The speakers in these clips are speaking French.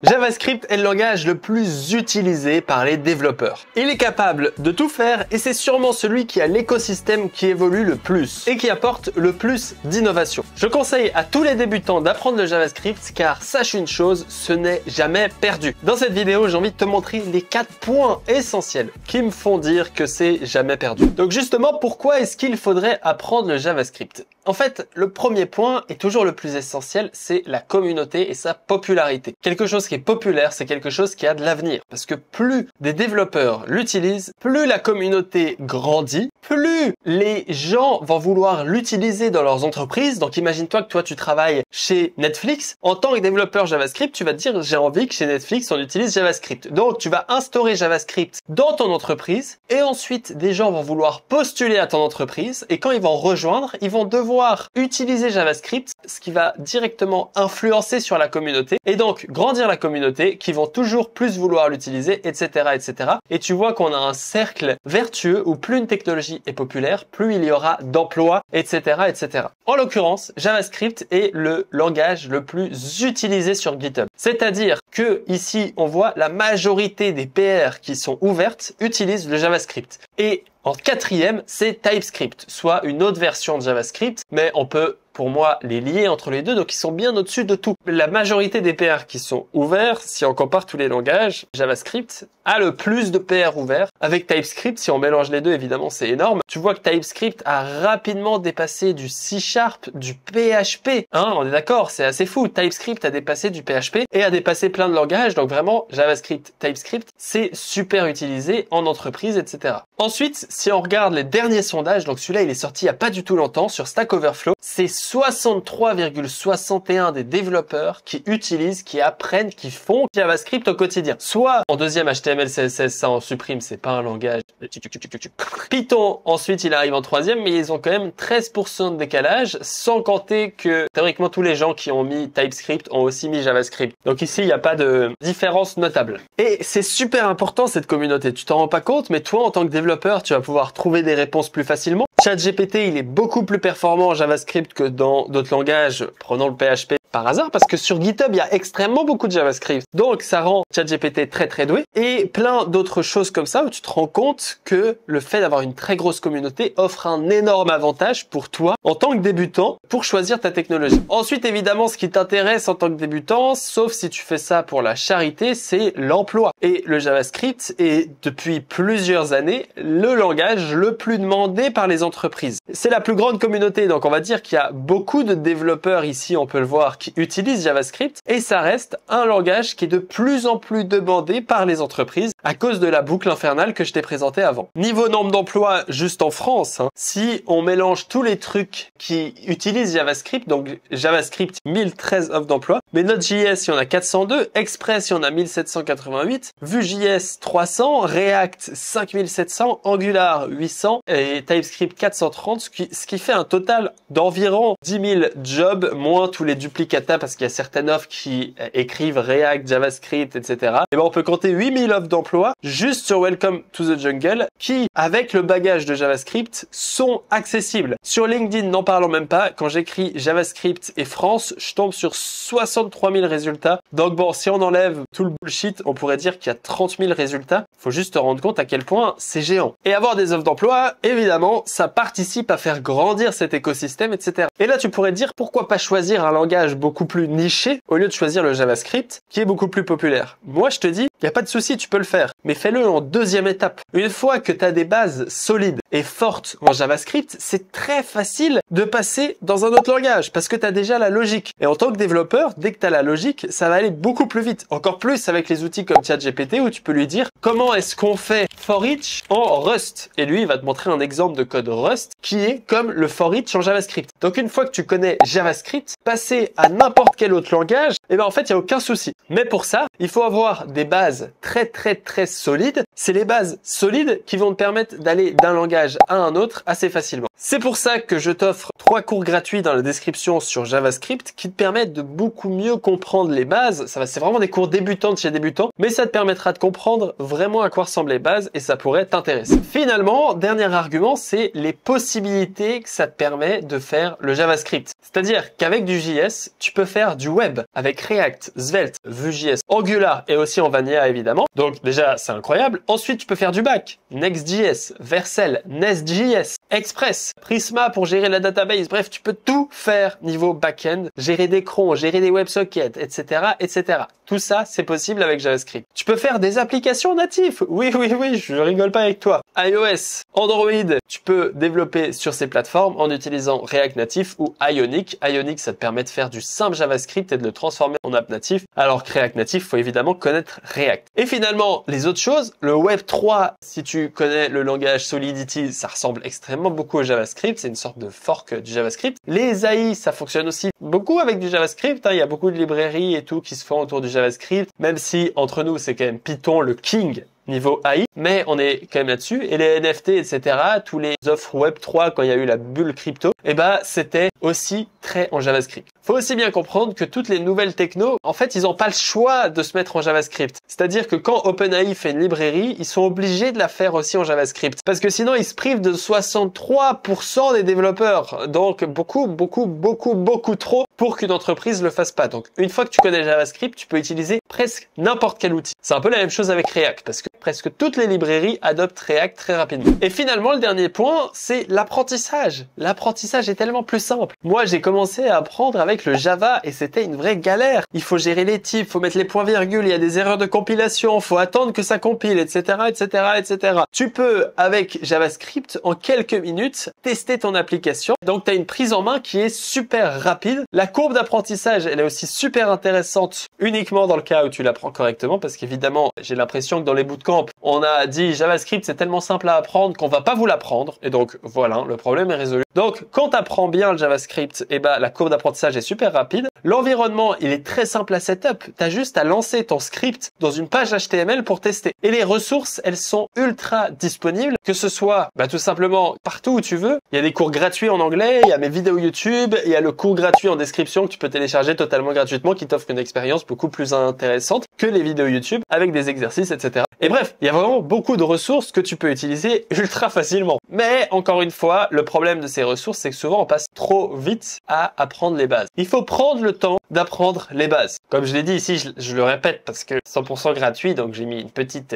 JavaScript est le langage le plus utilisé par les développeurs. Il est capable de tout faire et c'est sûrement celui qui a l'écosystème qui évolue le plus et qui apporte le plus d'innovation. Je conseille à tous les débutants d'apprendre le JavaScript car sache une chose, ce n'est jamais perdu. Dans cette vidéo, j'ai envie de te montrer les 4 points essentiels qui me font dire que c'est jamais perdu. Donc justement, pourquoi est-ce qu'il faudrait apprendre le JavaScript? En fait, le premier point est toujours le plus essentiel, c'est la communauté et sa popularité. Quelque chose qui est populaire, c'est quelque chose qui a de l'avenir. Parce que plus des développeurs l'utilisent, plus la communauté grandit, plus les gens vont vouloir l'utiliser dans leurs entreprises. Donc imagine-toi que toi tu travailles chez Netflix. En tant que développeur JavaScript, tu vas te dire j'ai envie que chez Netflix on utilise JavaScript. Donc tu vas instaurer JavaScript dans ton entreprise et ensuite des gens vont vouloir postuler à ton entreprise et quand ils vont rejoindre, ils vont devoir utiliser JavaScript, ce qui va directement influencer sur la communauté et donc grandir la communauté qui vont toujours plus vouloir l'utiliser, etc., etc. Et tu vois qu'on a un cercle vertueux où plus une technologie est populaire, plus il y aura d'emplois, etc., etc. En l'occurrence, JavaScript est le langage le plus utilisé sur GitHub. C'est-à-dire que ici, on voit la majorité des PR qui sont ouvertes utilisent le JavaScript. Et en quatrième, c'est TypeScript, soit une autre version de JavaScript, mais on peut pour moi les lier entre les deux, donc ils sont bien au-dessus de tout. La majorité des PR qui sont ouverts, si on compare tous les langages, JavaScript a le plus de PR ouverts. Avec TypeScript, si on mélange les deux, évidemment, c'est énorme. Tu vois que TypeScript a rapidement dépassé du C#, du PHP. Hein, on est d'accord, c'est assez fou. TypeScript a dépassé du PHP et a dépassé plein de langages. Donc vraiment, JavaScript, TypeScript, c'est super utilisé en entreprise, etc. Ensuite, si on regarde les derniers sondages, donc celui-là, il est sorti il n'y a pas du tout longtemps sur Stack Overflow, c'est 63,61 des développeurs qui utilisent, qui apprennent, qui font JavaScript au quotidien. Soit en deuxième HTML, CSS, ça on supprime, c'est pas un langage. Python, ensuite il arrive en troisième, mais ils ont quand même 13% de décalage, sans compter que théoriquement tous les gens qui ont mis TypeScript ont aussi mis JavaScript. Donc ici, il n'y a pas de différence notable. Et c'est super important cette communauté, tu t'en rends pas compte, mais toi en tant que développeur, tu vas pouvoir trouver des réponses plus facilement. ChatGPT, il est beaucoup plus performant en JavaScript que dans d'autres langages, prenons le PHP par hasard, parce que sur GitHub, il y a extrêmement beaucoup de JavaScript. Donc, ça rend ChatGPT très très doué. Et plein d'autres choses comme ça où tu te rends compte que le fait d'avoir une très grosse communauté offre un énorme avantage pour toi en tant que débutant pour choisir ta technologie. Ensuite, évidemment, ce qui t'intéresse en tant que débutant, sauf si tu fais ça pour la charité, c'est l'emploi. Et le JavaScript est depuis plusieurs années le langage le plus demandé par les entreprises. C'est la plus grande communauté, donc on va dire qu'il y a beaucoup de développeurs ici, on peut le voir, qui utilisent JavaScript et ça reste un langage qui est de plus en plus demandé par les entreprises à cause de la boucle infernale que je t'ai présentée avant. Niveau nombre d'emplois, juste en France, si on mélange tous les trucs qui utilisent JavaScript, donc JavaScript 1013 offres d'emploi, mais Node.js il y en a 402, Express il y en a 1788, Vue.js 300, React 5700, Angular 800 et TypeScript 430, ce qui fait un total d'environ 10 000 jobs, moins tous les duplicata parce qu'il y a certaines offres qui écrivent React, JavaScript, etc. Et ben on peut compter 8000 offres d'emploi juste sur Welcome to the Jungle qui, avec le bagage de JavaScript, sont accessibles. Sur LinkedIn, n'en parlons même pas. Quand j'écris JavaScript et France, je tombe sur 63 000 résultats. Donc bon, si on enlève tout le bullshit, on pourrait dire qu'il y a 30 000 résultats. Faut juste te rendre compte à quel point c'est géant. Et avoir des offres d'emploi, évidemment, ça participe à faire grandir cet écosystème, etc. Et là, tu pourrais te dire pourquoi pas choisir un langage beaucoup plus niché au lieu de choisir le JavaScript qui est beaucoup plus populaire. Moi, je te dis, il n'y a pas de souci, tu peux le faire, mais fais-le en deuxième étape. Une fois que tu as des bases solides et fortes en JavaScript, c'est très facile de passer dans un autre langage parce que tu as déjà la logique. Et en tant que développeur, dès que tu as la logique, ça va aller beaucoup plus vite. Encore plus avec les outils comme ChatGPT où tu peux lui dire comment est-ce qu'on fait for each en Rust. Et lui, il va te montrer un exemple de code Rust qui est comme le for each en JavaScript. Donc une fois que tu connais JavaScript, passer à n'importe quel autre langage, et ben en fait, il n'y a aucun souci. Mais pour ça, il faut avoir des bases bases très solides. C'est les bases solides qui vont te permettre d'aller d'un langage à un autre assez facilement. C'est pour ça que je t'offre 3 cours gratuits dans la description sur JavaScript qui te permettent de beaucoup mieux comprendre les bases. C'est vraiment des cours débutants de chez débutants, mais ça te permettra de comprendre vraiment à quoi ressemblent les bases et ça pourrait t'intéresser. Finalement, dernier argument, c'est les possibilités que ça te permet de faire le JavaScript. C'est-à-dire qu'avec du JS, tu peux faire du web avec React, Svelte, Vue.js, Angular et aussi en Vanilla évidemment. Donc déjà, c'est incroyable. Ensuite, tu peux faire du back, Next.js, Vercel, Nest.js, Express, Prisma pour gérer la database. Bref, tu peux tout faire niveau back-end, gérer des crons, gérer des WebSockets, etc., etc. Tout ça, c'est possible avec JavaScript. Tu peux faire des applications natives. Oui, je rigole pas avec toi. iOS, Android, tu peux développer sur ces plateformes en utilisant React Native ou Ionic. Ionic, ça te permet de faire du simple JavaScript et de le transformer en app natif. Alors que React Native, faut évidemment connaître React. Et finalement, les autres choses, le Web 3, si tu connais le langage Solidity, ça ressemble extrêmement beaucoup au JavaScript. C'est une sorte de fork du JavaScript. Les AI, ça fonctionne aussi beaucoup avec du JavaScript. Il y a beaucoup de librairies et tout qui se font autour du JavaScript, même si entre nous, c'est quand même Python le king niveau AI, mais on est quand même là-dessus. Et les NFT, etc., tous les offres Web3 quand il y a eu la bulle crypto, c'était aussi très en JavaScript. Faut aussi bien comprendre que toutes les nouvelles technos, en fait, ils n'ont pas le choix de se mettre en JavaScript. C'est-à-dire que quand OpenAI fait une librairie, ils sont obligés de la faire aussi en JavaScript. Parce que sinon, ils se privent de 63% des développeurs. Donc, beaucoup trop pour qu'une entreprise le fasse pas. Donc, une fois que tu connais JavaScript, tu peux utiliser presque n'importe quel outil. C'est un peu la même chose avec React, parce que presque toutes les librairies adoptent React très rapidement. Et finalement, le dernier point, c'est l'apprentissage. L'apprentissage est tellement plus simple. Moi, j'ai commencé à apprendre avec le Java et c'était une vraie galère. Il faut gérer les types, faut mettre les points-virgules, il y a des erreurs de compilation, faut attendre que ça compile, etc., etc. Tu peux, avec JavaScript, en quelques minutes, tester ton application. Donc, tu as une prise en main qui est super rapide. La courbe d'apprentissage, elle est aussi super intéressante uniquement dans le cas où tu l'apprends correctement parce qu'évidemment, j'ai l'impression que dans les bootcamps, on a dit JavaScript, c'est tellement simple à apprendre qu'on va pas vous l'apprendre. Et donc, voilà, le problème est résolu. Donc, quand tu apprends bien le JavaScript, la courbe d'apprentissage est super rapide. L'environnement, il est très simple à setup. Tu as juste à lancer ton script dans une page HTML pour tester. Et les ressources, elles sont ultra disponibles, que ce soit tout simplement partout où tu veux. Il y a des cours gratuits en anglais, il y a mes vidéos YouTube, il y a le cours gratuit en description que tu peux télécharger totalement gratuitement qui t'offre une expérience beaucoup plus intéressante que les vidéos YouTube avec des exercices, etc. Et bref, il y a vraiment beaucoup de ressources que tu peux utiliser ultra facilement. Mais encore une fois, le problème de ces ressources, c'est que souvent on passe trop vite à apprendre les bases. Il faut prendre le temps d'apprendre les bases. Comme je l'ai dit ici, je le répète parce que 100% gratuit, donc j'ai mis une petite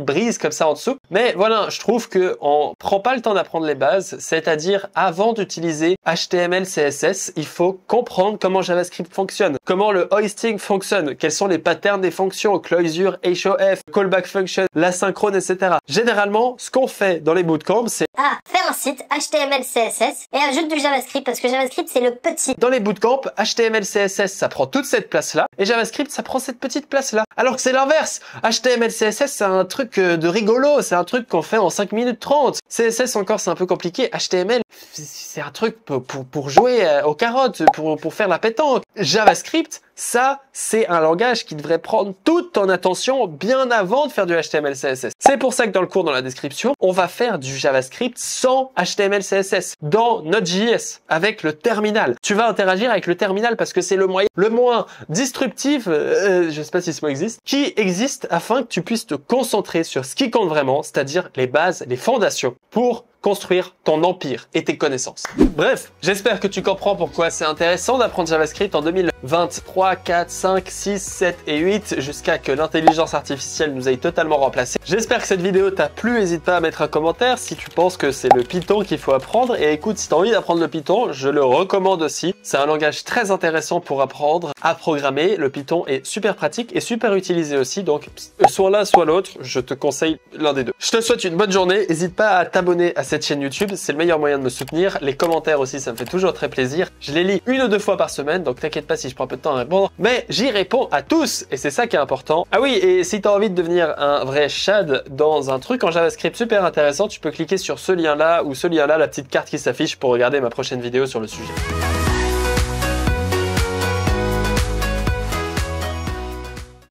brise comme ça en dessous. Mais voilà, je trouve que on prend pas le temps d'apprendre les bases, c'est-à-dire avant d'utiliser HTML, CSS, il faut comprendre comment JavaScript fonctionne, comment le hoisting fonctionne, quels sont les patterns des fonctions, closure, HOF, callback function, l'asynchrone, etc. Généralement, ce qu'on fait dans les bootcamps, c'est faire un site HTML, CSS et ajoute du JavaScript parce que JavaScript c'est le petit. Dans les bootcamps, HTML, CSS, ça prend toute cette place-là et JavaScript, ça prend cette petite place-là. Alors que c'est l'inverse. HTML, CSS, c'est un truc de rigolo, c'est un truc qu'on fait en 5 minutes 30. CSS encore, c'est un peu compliqué. HTML, c'est un truc pour jouer aux carottes, pour faire la pétanque. JavaScript, ça, c'est un langage qui devrait prendre toute ton attention bien avant de faire du HTML, CSS. C'est pour ça que dans le cours, dans la description, on va faire du JavaScript sans HTML, CSS dans Node.js avec le terminal. Tu vas interagir avec le terminal parce que c'est le moyen le moins disruptif, je sais pas si ce mot existe, qui existe afin que tu puisses te concentrer sur ce qui compte vraiment, c'est-à-dire les bases, les fondations pour construire ton empire et tes connaissances. Bref, j'espère que tu comprends pourquoi c'est intéressant d'apprendre JavaScript en 2023, 4, 5, 6, 7 et 8 jusqu'à que l'intelligence artificielle nous ait totalement remplacés. J'espère que cette vidéo t'a plu, n'hésite pas à mettre un commentaire si tu penses que c'est le Python qu'il faut apprendre et écoute, si tu as envie d'apprendre le Python, je le recommande aussi. C'est un langage très intéressant pour apprendre à programmer. Le Python est super pratique et super utilisé aussi, donc soit l'un soit l'autre, je te conseille l'un des deux. Je te souhaite une bonne journée, n'hésite pas à t'abonner à cette chaîne YouTube, c'est le meilleur moyen de me soutenir. Les commentaires aussi, ça me fait toujours très plaisir. Je les lis 1 ou 2 fois par semaine, donc t'inquiète pas si je prends un peu de temps à répondre, mais j'y réponds à tous et c'est ça qui est important. Ah oui, et si t'as envie de devenir un vrai Chad dans un truc en JavaScript super intéressant, tu peux cliquer sur ce lien-là ou ce lien-là, la petite carte qui s'affiche pour regarder ma prochaine vidéo sur le sujet.